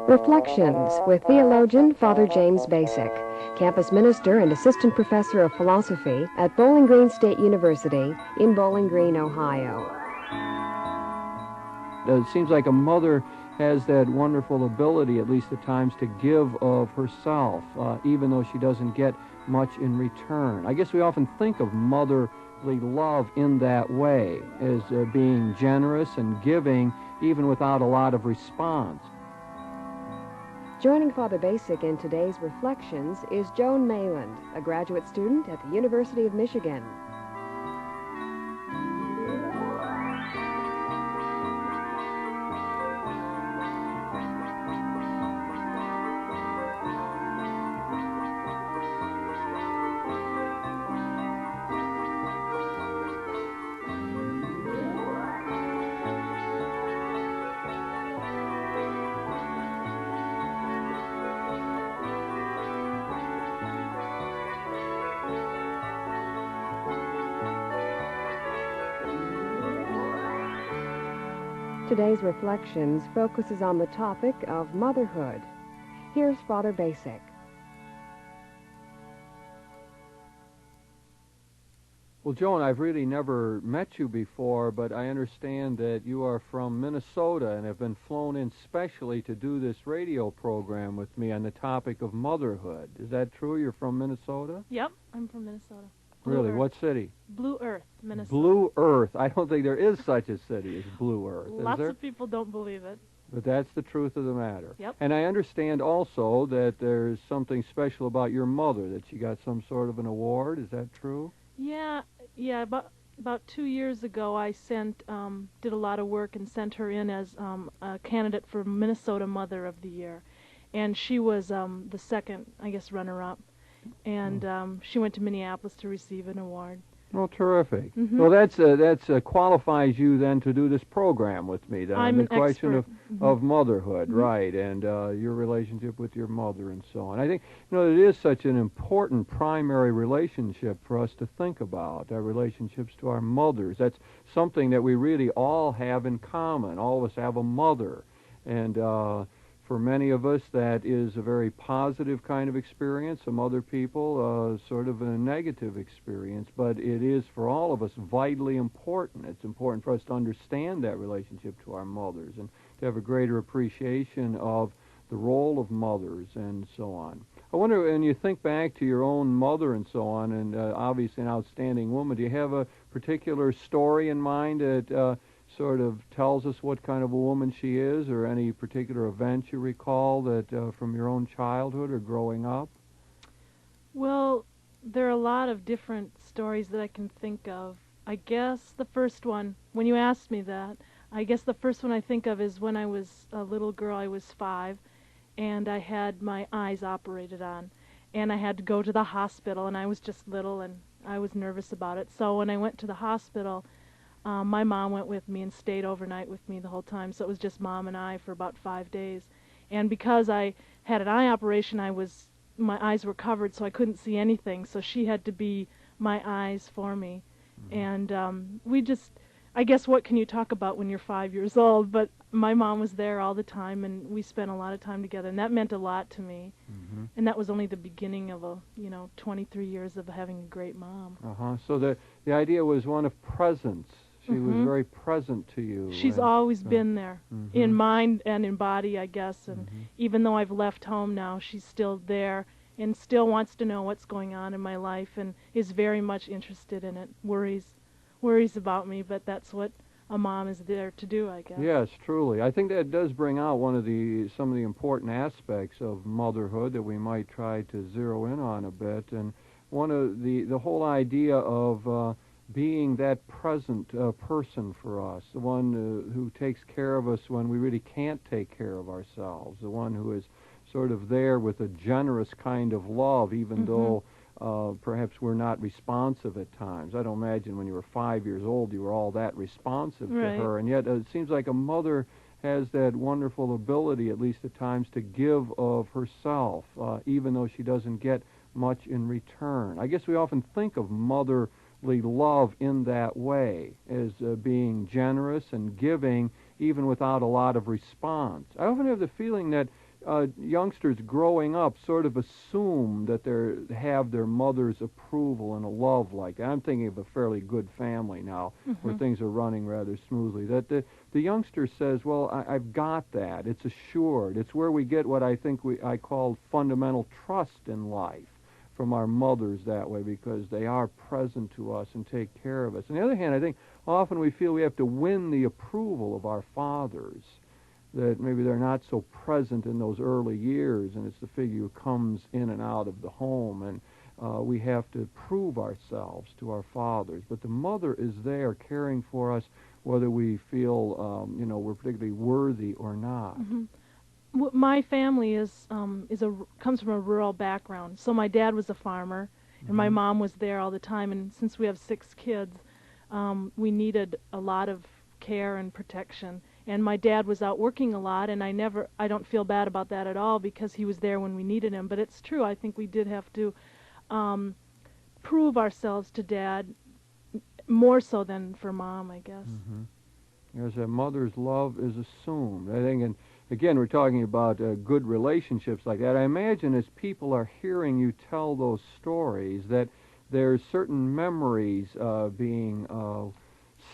Reflections with theologian Father James Bacik, campus minister and assistant professor of philosophy at Bowling Green State University in Bowling Green, Ohio. It seems like a mother has that wonderful ability, at least at times, to give of herself, even though she doesn't get much in return. I guess we often think of motherly love in that way, as being generous and giving, even without a lot of response. Joining Father Bacik in today's Reflections is Joan Mayland, a graduate student at the University of Michigan. Today's Reflections focuses on the topic of motherhood. Here's Father Bacik. Well, Joan, I've really never met you before, but I understand that you are from Minnesota and have been flown in specially to do this radio program with me on the topic of motherhood. Is that true? You're from Minnesota? Yep, I'm from Minnesota. Really? What city? Blue Earth, Minnesota. Blue Earth. I don't think there is such a city as Blue Earth. Lots of people don't believe it. But that's the truth of the matter. Yep. And I understand also that there's something special about your mother, that she got some sort of an award. Is that true? Yeah. About 2 years ago, I did a lot of work and sent her in as a candidate for Minnesota Mother of the Year. And she was the second, I guess, runner-up. And she went to Minneapolis to receive an award. Oh, terrific. Mm-hmm. Well, that's qualifies you then to do this program with me. Then I'm the an question expert. of motherhood, Mm-hmm. right, and your relationship with your mother and so on. I think it is such an important primary relationship for us to think about, our relationships to our mothers. That's something that we really all have in common. All of us have a mother, and for many of us, that is a very positive kind of experience. Some other people, sort of a negative experience. But it is, for all of us, vitally important. It's important for us to understand that relationship to our mothers and to have a greater appreciation of the role of mothers and so on. I wonder, when you think back to your own mother and so on, and obviously an outstanding woman, do you have a particular story in mind that sort of tells us what kind of a woman she is, or any particular event you recall that from your own childhood or growing up? Well, there are a lot of different stories that I can think of. I guess the first one, when you asked me that, I guess the first one I think of is when I was a little girl. I was 5, and I had my eyes operated on, and I had to go to the hospital, and I was just little, and I was nervous about it. So when I went to the hospital, my mom went with me and stayed overnight with me the whole time, so it was just Mom and I for about 5 days. And because I had an eye operation, my eyes were covered, so I couldn't see anything, so she had to be my eyes for me. Mm-hmm. And I guess what can you talk about when you're 5 years old? But my mom was there all the time, and we spent a lot of time together, and that meant a lot to me. Mm-hmm. And that was only the beginning of 23 years of having a great mom. So the idea was one of presence. She Mm-hmm. was very present to you. She's always been there, mm-hmm. in mind and in body, I guess. And mm-hmm. even though I've left home now, she's still there and still wants to know what's going on in my life and is very much interested in it, worries about me, but that's what a mom is there to do, I guess. Yes, truly. I think that does bring out some of the important aspects of motherhood that we might try to zero in on a bit. And one of the whole idea of being that present person for us, the one who takes care of us when we really can't take care of ourselves, the one who is sort of there with a generous kind of love, even mm-hmm. though perhaps we're not responsive at times. I don't imagine when you were 5 years old you were all that responsive right. to her, and yet it seems like a mother has that wonderful ability, at least at times, to give of herself, even though she doesn't get much in return. I guess we often think of motherly love in that way, as being generous and giving, even without a lot of response. I often have the feeling that youngsters growing up sort of assume that they have their mother's approval and a love like that. I'm thinking of a fairly good family now, where things are running rather smoothly. That the youngster says, well, I've got that. It's assured. It's where we get what I call fundamental trust in life from our mothers that way, because they are present to us and take care of us. On the other hand, I think often we feel we have to win the approval of our fathers, that maybe they're not so present in those early years, and it's the figure who comes in and out of the home, and we have to prove ourselves to our fathers. But the mother is there caring for us whether we feel, we're particularly worthy or not. My family comes from a rural background. So my dad was a farmer, and my mom was there all the time. And since we have 6 kids, we needed a lot of care and protection. And my dad was out working a lot, and I don't feel bad about that at all, because he was there when we needed him. But it's true, I think we did have to prove ourselves to Dad more so than for Mom, I guess. Yes, a mother's love is assumed, I think, and again, we're talking about good relationships like that. I imagine as people are hearing you tell those stories that there's certain memories being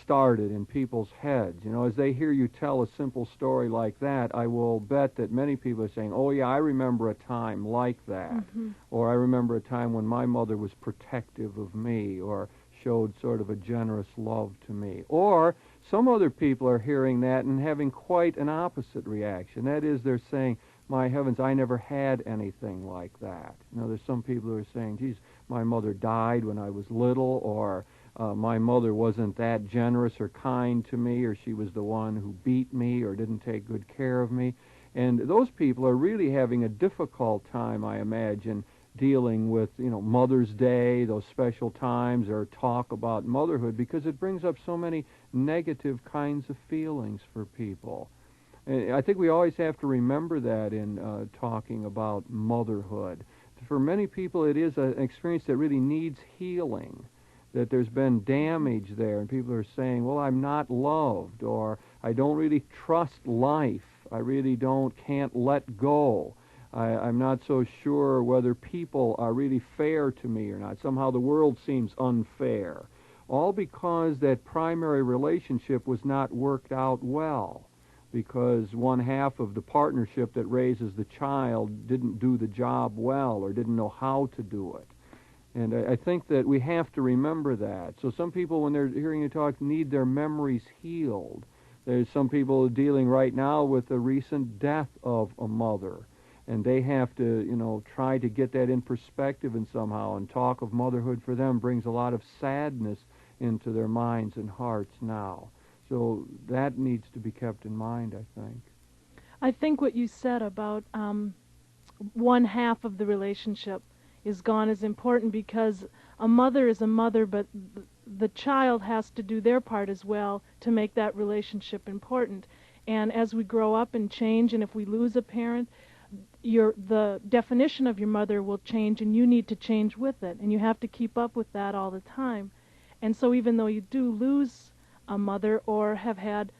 started in people's heads. As they hear you tell a simple story like that, I will bet that many people are saying, oh yeah, I remember a time like that. Or I remember a time when my mother was protective of me, or showed sort of a generous love to me. Or some other people are hearing that and having quite an opposite reaction. That is, they're saying, my heavens, I never had anything like that. There's some people who are saying, geez, my mother died when I was little, or my mother wasn't that generous or kind to me, or she was the one who beat me or didn't take good care of me. And those people are really having a difficult time, I imagine, dealing with, Mother's Day, those special times, or talk about motherhood, because it brings up so many negative kinds of feelings for people. And I think we always have to remember that in talking about motherhood. For many people, it is an experience that really needs healing, that there's been damage there, and people are saying, well, I'm not loved, or I don't really trust life, I really can't let go. I'm not so sure whether people are really fair to me or not. Somehow the world seems unfair. All because that primary relationship was not worked out well, because one half of the partnership that raises the child didn't do the job well, or didn't know how to do it. And I think that we have to remember that. So some people, when they're hearing you talk, need their memories healed. There's some people dealing right now with the recent death of a mother, and they have to, try to get that in perspective and somehow, and talk of motherhood for them brings a lot of sadness into their minds and hearts now. So that needs to be kept in mind, I think. I think what you said about one half of the relationship is gone is important, because a mother is a mother, but the child has to do their part as well to make that relationship important. And as we grow up and change, and if we lose a parent, the definition of your mother will change, and you need to change with it, and you have to keep up with that all the time. And so even though you do lose a mother or have had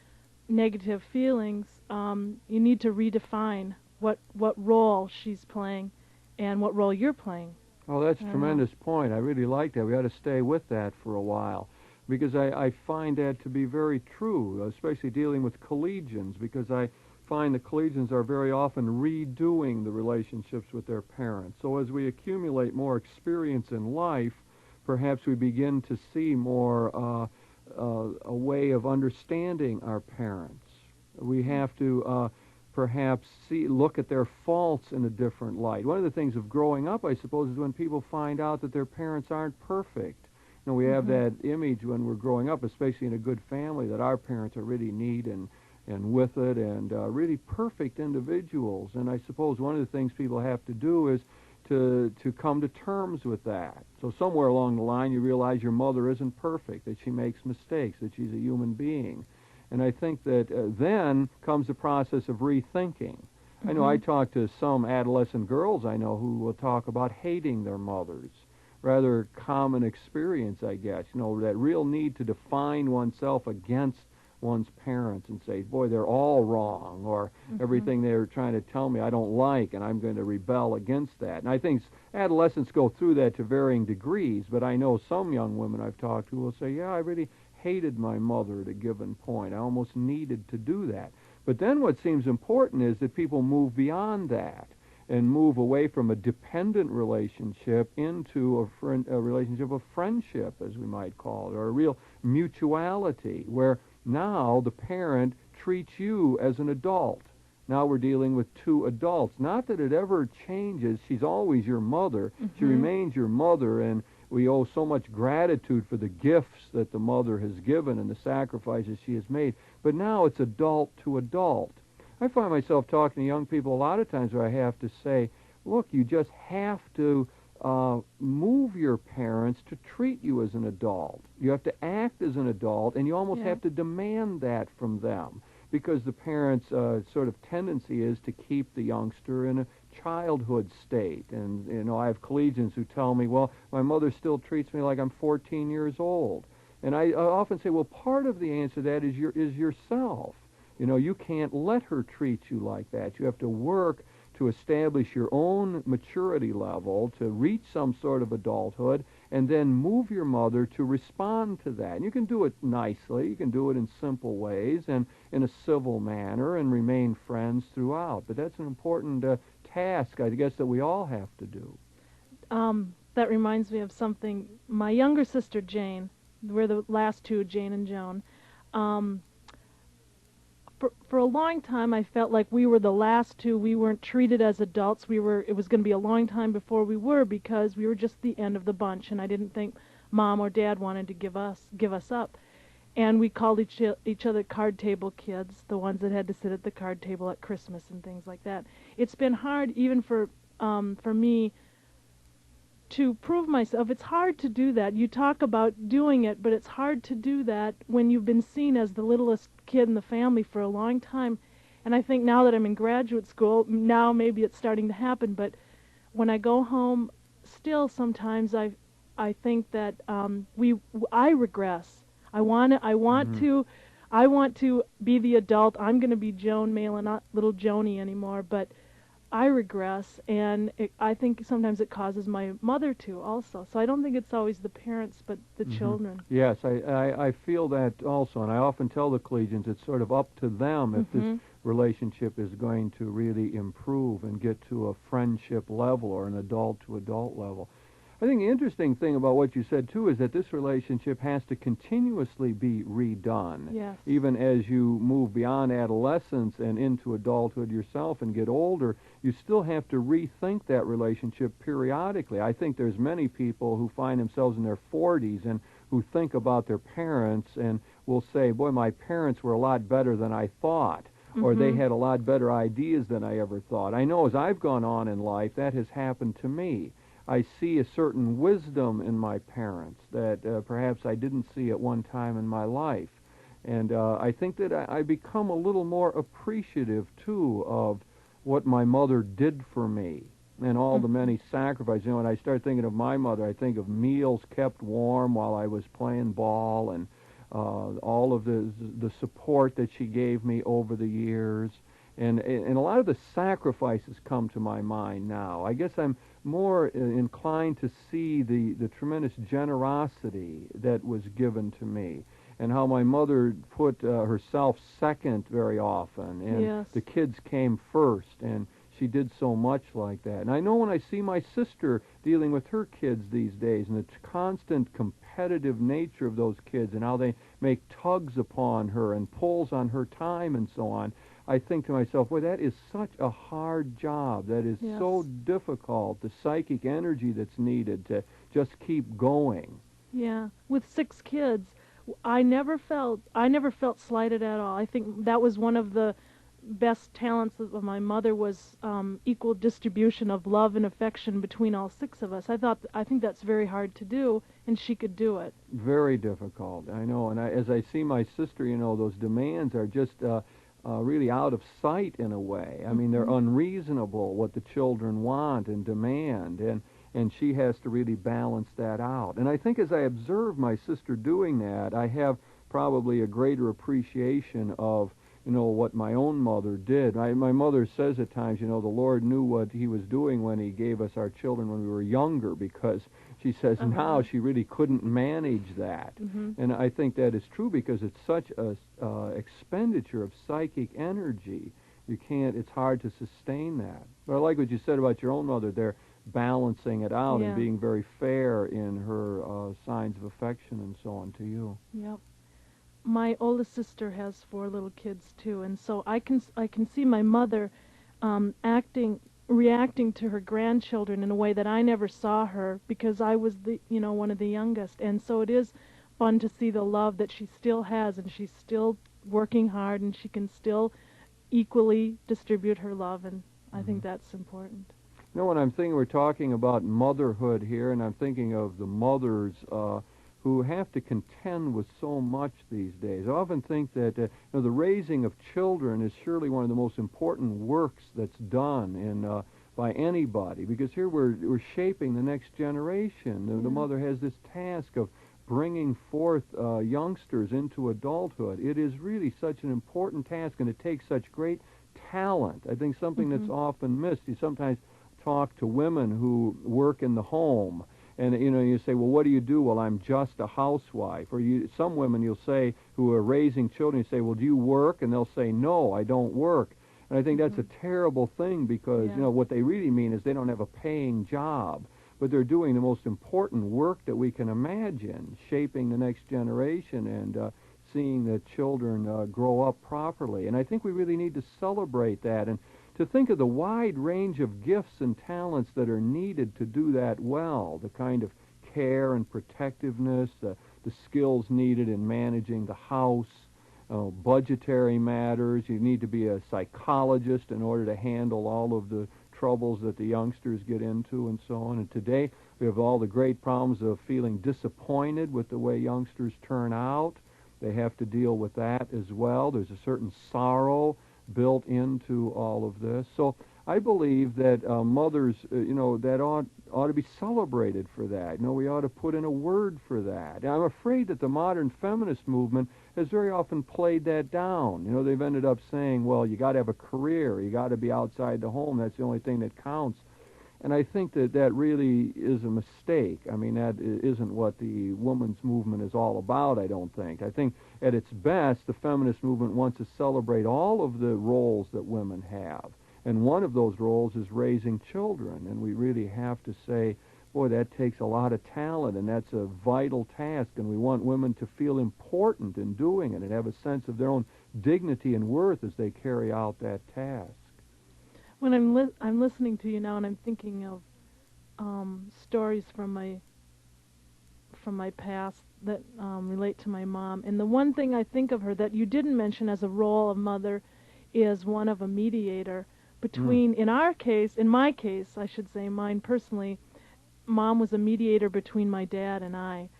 negative feelings, you need to redefine what role she's playing and what role you're playing. Oh, that's a tremendous point. I really like that. We ought to stay with that for a while, because I find that to be very true, especially dealing with collegians, because I find the collegians are very often redoing the relationships with their parents. So as we accumulate more experience in life, perhaps we begin to see more a way of understanding our parents. We have to perhaps look at their faults in a different light. One of the things of growing up, I suppose, is when people find out that their parents aren't perfect. We have that image when we're growing up, especially in a good family, that our parents are really neat and with it, and really perfect individuals. And I suppose one of the things people have to do is to come to terms with that. So somewhere along the line you realize your mother isn't perfect, that she makes mistakes, that she's a human being. And I think that then comes the process of rethinking. I know I talk to some adolescent girls I know who will talk about hating their mothers. Rather common experience, I guess. That real need to define oneself against one's parents and say, boy, they're all wrong, or everything they're trying to tell me I don't like, and I'm going to rebel against that. And I think adolescents go through that to varying degrees, but I know some young women I've talked to will say, yeah, I really hated my mother at a given point. I almost needed to do that. But then what seems important is that people move beyond that and move away from a dependent relationship into a relationship of friendship, as we might call it, or a real mutuality, where now the parent treats you as an adult. Now we're dealing with two adults. Not that it ever changes. She's always your mother. She remains your mother, and we owe so much gratitude for the gifts that the mother has given and the sacrifices she has made. But now it's adult to adult. I find myself talking to young people a lot of times where I have to say, look, you just have to move your parents to treat you as an adult. You have to act as an adult, and you almost have to demand that from them, because the parents' sort of tendency is to keep the youngster in a childhood state. And, you know, I have collegians who tell me, well, my mother still treats me like I'm 14 years old. And I often say, well, part of the answer to that is yourself. You know, you can't let her treat you like that. You have to work to establish your own maturity level, to reach some sort of adulthood, and then move your mother to respond to that. And you can do it nicely. You can do it in simple ways and in a civil manner and remain friends throughout. But that's an important task, I guess, that we all have to do. That reminds me of something. My younger sister, Jane, we're the last two, Jane and Joan, for a long time I felt like we were the last two. We weren't treated as adults. It was going to be a long time before we were, because we were just the end of the bunch, and I didn't think Mom or Dad wanted to give us up. And we called each other card table kids, the ones that had to sit at the card table at Christmas and things like that. It's been hard even for me to prove myself. It's hard to do that. You talk about doing it, but it's hard to do that when you've been seen as the littlest kid in the family for a long time. And I think now that I'm in graduate school, now maybe it's starting to happen, but when I go home, still sometimes I think that I regress. I want to be the adult. I'm going to be Joan Male and not little Joni anymore, but I regress, and I think sometimes it causes my mother to also. So I don't think it's always the parents, but the children. Yes, I feel that also, and I often tell the collegians it's sort of up to them if this relationship is going to really improve and get to a friendship level or an adult-to-adult level. I think the interesting thing about what you said, too, is that this relationship has to continuously be redone. Yes. Even as you move beyond adolescence and into adulthood yourself and get older, you still have to rethink that relationship periodically. I think there's many people who find themselves in their 40s and who think about their parents and will say, boy, my parents were a lot better than I thought, or they had a lot better ideas than I ever thought. I know as I've gone on in life, that has happened to me. I see a certain wisdom in my parents that perhaps I didn't see at one time in my life. And I think that I become a little more appreciative, too, of what my mother did for me and all the many sacrifices. You know, when I start thinking of my mother, I think of meals kept warm while I was playing ball and all of the support that she gave me over the years. And a lot of the sacrifices come to my mind now. I guess I'm more inclined to see the tremendous generosity that was given to me, and how my mother put herself second very often, and the kids came first, and she did so much like that. And I know when I see my sister dealing with her kids these days, and the constant competitive nature of those kids, and how they make tugs upon her and pulls on her time and so on, I think to myself, boy, that is such a hard job. That is so difficult, the psychic energy that's needed to just keep going. Yeah. With 6 kids, I never felt slighted at all. I think that was one of the best talents of my mother, was equal distribution of love and affection between all 6 of us. I think that's very hard to do, and she could do it. Very difficult, I know. And as I see my sister, you know, those demands are just really out of sight in a way. I mean, they're unreasonable, what the children want and demand, and she has to really balance that out. And I think as I observe my sister doing that, I have probably a greater appreciation of, what my own mother did. My mother says at times, the Lord knew what he was doing when he gave us our children when we were younger, because she says now she really couldn't manage that. And I think that is true, because it's such a expenditure of psychic energy. It's hard to sustain that. But I like what you said about your own mother there, balancing it out and being very fair in her signs of affection and so on to you. Yep. My oldest sister has 4 little kids too, and so I can see my mother reacting to her grandchildren in a way that I never saw her, because I was one of the youngest. And so it is fun to see the love that she still has, and she's still working hard, and she can still equally distribute her love, and I think that's important. When I'm thinking, we're talking about motherhood here, and I'm thinking of the mothers who have to contend with so much these days. I often think that the raising of children is surely one of the most important works that's done by anybody, because here we're shaping the next generation. The mother has this task of bringing forth youngsters into adulthood. It is really such an important task, and it takes such great talent. I think something that's often missed. You sometimes talk to women who work in the home, and you say, well, what do you do? Well, I'm just a housewife. Or some women you'll say who are raising children, you say, well, do you work? And they'll say, no, I don't work. And I think that's a terrible thing, because what they really mean is they don't have a paying job, but they're doing the most important work that we can imagine, shaping the next generation and seeing the children grow up properly. And I think we really need to celebrate that, and to think of the wide range of gifts and talents that are needed to do that well, the kind of care and protectiveness, the skills needed in managing the house, budgetary matters. You need to be a psychologist in order to handle all of the troubles that the youngsters get into and so on. And today we have all the great problems of feeling disappointed with the way youngsters turn out. They have to deal with that as well. There's a certain sorrow built into all of this. So I believe that mothers, that ought to be celebrated for that. We ought to put in a word for that. And I'm afraid that the modern feminist movement has very often played that down. They've ended up saying, well, you got to have a career, you got to be outside the home, that's the only thing that counts. And I think that really is a mistake. I mean, that isn't what the women's movement is all about, I don't think. I think at its best, the feminist movement wants to celebrate all of the roles that women have. And one of those roles is raising children. And we really have to say, boy, that takes a lot of talent, and that's a vital task. And we want women to feel important in doing it and have a sense of their own dignity and worth as they carry out that task. When I'm listening to you now, and I'm thinking of stories from my past that relate to my mom, and the one thing I think of her that you didn't mention as a role of mother is one of a mediator between, in my case, I should say, mine personally, Mom was a mediator between my dad and I.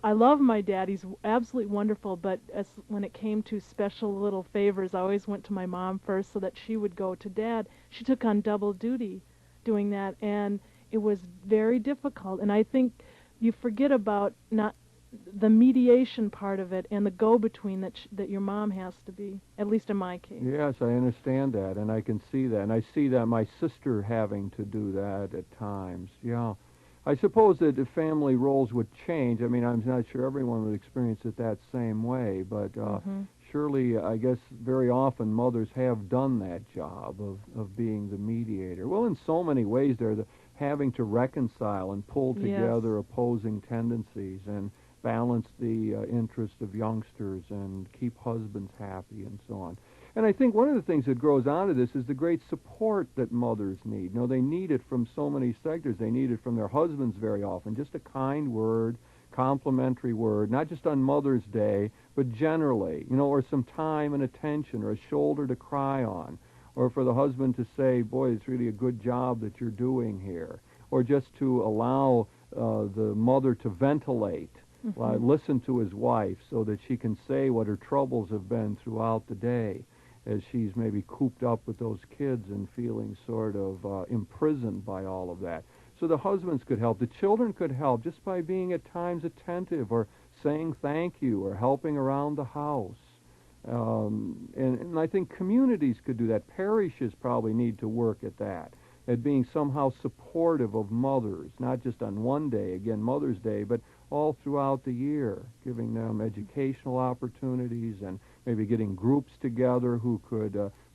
I love my dad, he's absolutely wonderful, but when it came to special little favors, I always went to my mom first so that she would go to Dad. She took on double duty doing that, and it was very difficult. And I think you forget about not the mediation part of it and the go-between that your mom has to be, at least in my case. Yes, I understand that, and I can see that. And I see that my sister having to do that at times, yeah. I suppose that the family roles would change. I mean, I'm not sure everyone would experience it that same way, but surely, I guess, very often mothers have done that job of being the mediator. Well, in so many ways, they're having to reconcile and pull together opposing tendencies and balance the interest of youngsters and keep husbands happy and so on. And I think one of the things that grows out of this is the great support that mothers need. They need it from so many sectors. They need it from their husbands very often. Just a kind word, complimentary word, not just on Mother's Day, but generally, or some time and attention, or a shoulder to cry on, or for the husband to say, boy, it's really a good job that you're doing here, or just to allow the mother to ventilate, listen to his wife so that she can say what her troubles have been throughout the day, as she's maybe cooped up with those kids and feeling sort of imprisoned by all of that. So the husbands could help. The children could help just by being at times attentive or saying thank you or helping around the house. And I think communities could do that. Parishes probably need to work at that, at being somehow supportive of mothers, not just on one day, again, Mother's Day, but all throughout the year, giving them educational opportunities and maybe getting groups together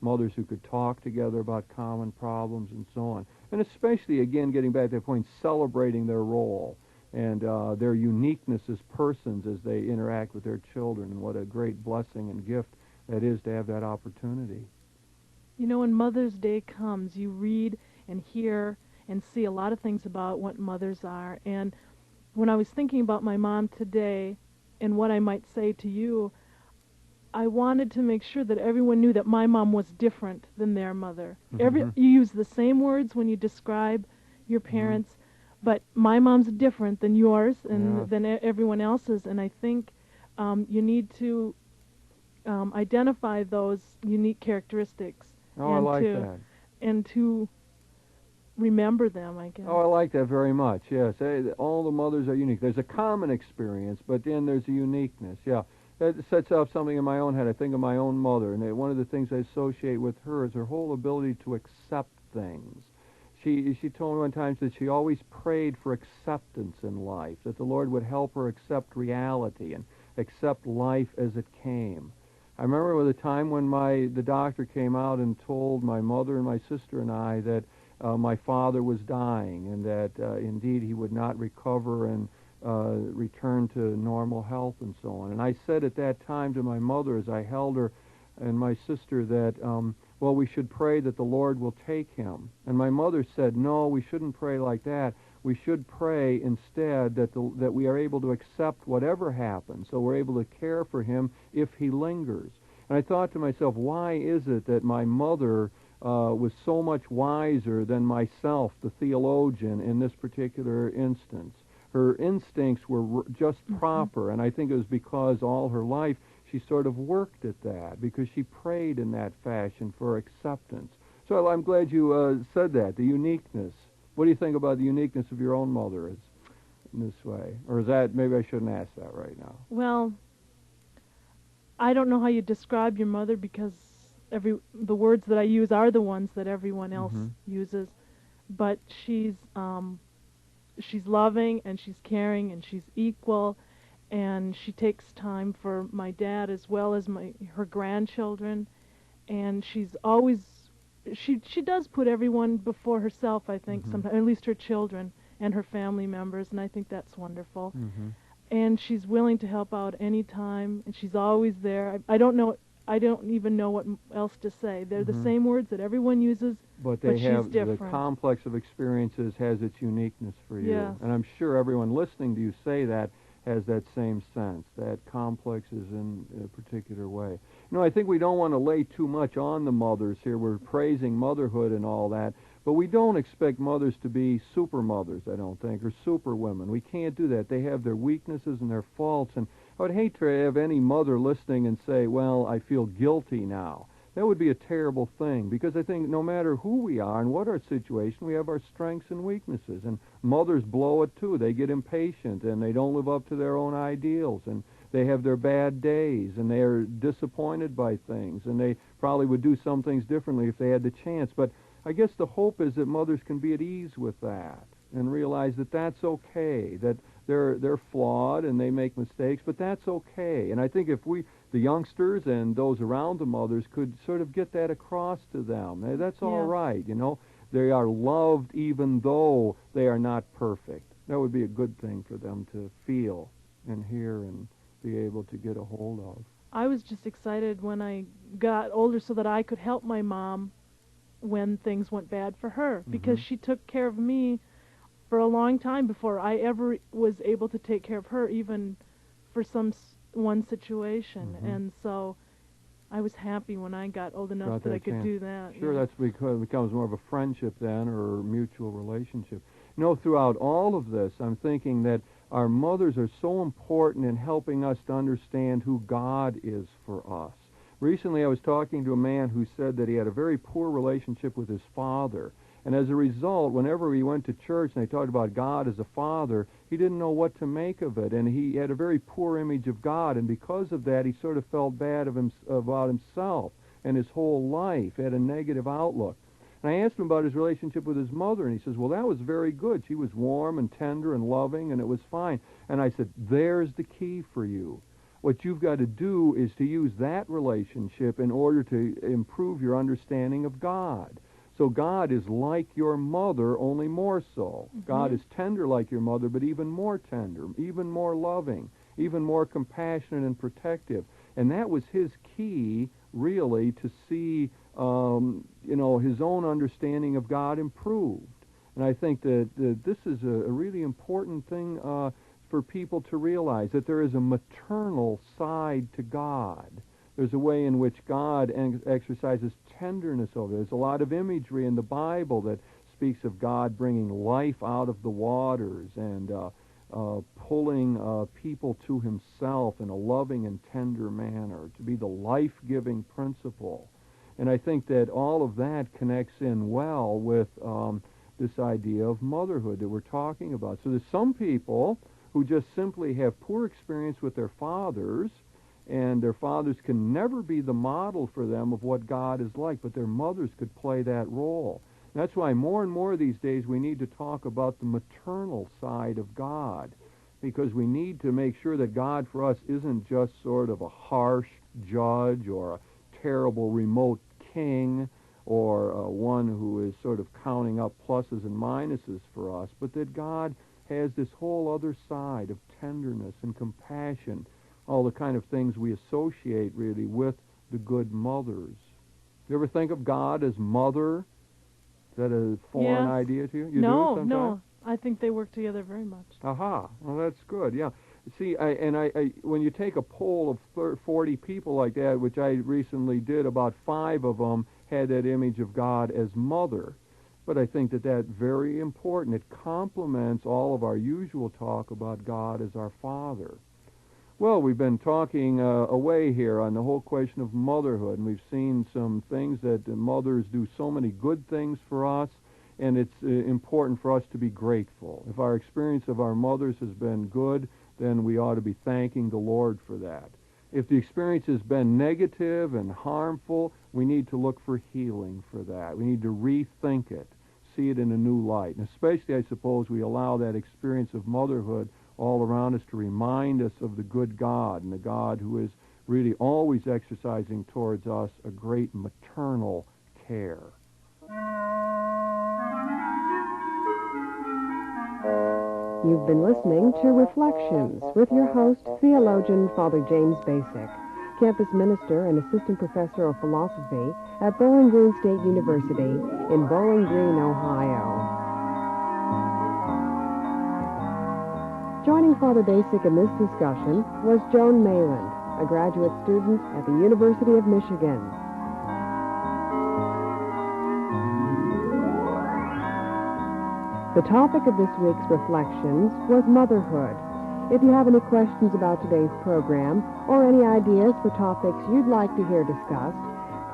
mothers who could talk together about common problems and so on. And especially, again, getting back to that point, celebrating their role and their uniqueness as persons as they interact with their children, and what a great blessing and gift that is to have that opportunity. You know, when Mother's Day comes, you read and hear and see a lot of things about what mothers are. And when I was thinking about my mom today and what I might say to you, I wanted to make sure that everyone knew that my mom was different than their mother. You use the same words when you describe your parents, but my mom's different than yours and than everyone else's. And I think you need to identify those unique characteristics. Oh, I like that. And to remember them, I guess. Oh, I like that very much, yes. All the mothers are unique. There's a common experience, but then there's a uniqueness, yeah. That sets up something in my own head. I think of my own mother, and one of the things I associate with her is her whole ability to accept things. She told me one time that she always prayed for acceptance in life, that the Lord would help her accept reality and accept life as it came. I remember the time when the doctor came out and told my mother and my sister and I that my father was dying and that indeed he would not recover and return to normal health and so on. And I said at that time to my mother as I held her and my sister that, well, we should pray that the Lord will take him. And my mother said, no, we shouldn't pray like that. We should pray instead that we are able to accept whatever happens, so we're able to care for him if he lingers. And I thought to myself, why is it that my mother was so much wiser than myself, the theologian, in this particular instance? Her instincts were just proper, and I think it was because all her life she sort of worked at that, because she prayed in that fashion for acceptance. So I'm glad you said that, the uniqueness. What do you think about the uniqueness of your own mother in this way? Or is that, maybe I shouldn't ask that right now. Well, I don't know how you describe your mother, because the words that I use are the ones that everyone else uses. But she's loving, and she's caring, and she's equal, and she takes time for my dad as well as her grandchildren, and she's always she does put everyone before herself, I think, sometimes, at least her children and her family members, and I think that's wonderful. And she's willing to help out any time, and she's always there. I don't even know what else to say. They're the same words that everyone uses, but she's different. The complex of experiences has its uniqueness for you. Yes. And I'm sure everyone listening to you say that has that same sense, that complex is in a particular way. You know, I think we don't want to lay too much on the mothers here. We're praising motherhood and all that, but we don't expect mothers to be super mothers, I don't think, or super women. We can't do that. They have their weaknesses and their faults, and I would hate to have any mother listening and say, well, I feel guilty now. That would be a terrible thing, because I think no matter who we are and what our situation, we have our strengths and weaknesses. And mothers blow it too. They get impatient, and they don't live up to their own ideals, and they have their bad days, and they are disappointed by things, and they probably would do some things differently if they had the chance. But I guess the hope is that mothers can be at ease with that and realize that that's okay, that they're flawed and they make mistakes, but that's okay. And I think if the youngsters and those around the mothers could sort of get that across to them, that's all right, you know. They are loved even though they are not perfect. That would be a good thing for them to feel and hear and be able to get a hold of. I was just excited when I got older so that I could help my mom when things went bad for her, because she took care of me for a long time before I ever was able to take care of her, even for one situation. And so I was happy when I got old enough that I could do that. Sure, that's because it becomes more of a friendship then, or a mutual relationship. You know, throughout all of this, I'm thinking that our mothers are so important in helping us to understand who God is for us. Recently, I was talking to a man who said that he had a very poor relationship with his father, And as a result, whenever he went to church and they talked about God as a father, he didn't know what to make of it. And he had a very poor image of God. And because of that, he sort of felt bad about himself and his whole life, had a negative outlook. And I asked him about his relationship with his mother, and he says, well, that was very good. She was warm and tender and loving, and it was fine. And I said, there's the key for you. What you've got to do is to use that relationship in order to improve your understanding of God. So God is like your mother, only more so. Mm-hmm. God is tender like your mother, but even more tender, even more loving, even more compassionate and protective. And that was his key, really, to see, his own understanding of God improved. And I think that this is a really important thing for people to realize, that there is a maternal side to God. There's a way in which God exercises tenderness over it. There's a lot of imagery in the Bible that speaks of God bringing life out of the waters and pulling people to himself in a loving and tender manner, to be the life-giving principle. And I think that all of that connects in well with this idea of motherhood that we're talking about. So there's some people who just simply have poor experience with their fathers, and their fathers can never be the model for them of what God is like, but their mothers could play that role. And that's why more and more these days we need to talk about the maternal side of God, because we need to make sure that God for us isn't just sort of a harsh judge or a terrible remote king or one who is sort of counting up pluses and minuses for us, but that God has this whole other side of tenderness and compassion, all the kind of things we associate really with the good mothers. You ever think of God as mother? Is that a foreign idea to you? You do sometimes? No. I think they work together very much. Aha. Well, that's good. Yeah. See, when you take a poll of 40 people like that, which I recently did, about 5 of them had that image of God as mother. But I think that that's very important. It complements all of our usual talk about God as our Father. Well, we've been talking away here on the whole question of motherhood, and we've seen some things that mothers do so many good things for us, and it's important for us to be grateful. If our experience of our mothers has been good, then we ought to be thanking the Lord for that. If the experience has been negative and harmful, we need to look for healing for that. We need to rethink it, see it in a new light. And especially, I suppose, we allow that experience of motherhood all around us to remind us of the good God, and the God who is really always exercising towards us a great maternal care. You've been listening to Reflections with your host, theologian Father James Bacik, campus minister and assistant professor of philosophy at Bowling Green State University in Bowling Green, Ohio. Joining Father Bacik in this discussion was Joan Mayland, a graduate student at the University of Michigan. The topic of this week's Reflections was motherhood. If you have any questions about today's program or any ideas for topics you'd like to hear discussed,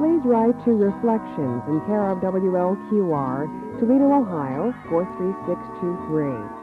please write to Reflections in care of WLQR, Toledo, Ohio, 43623.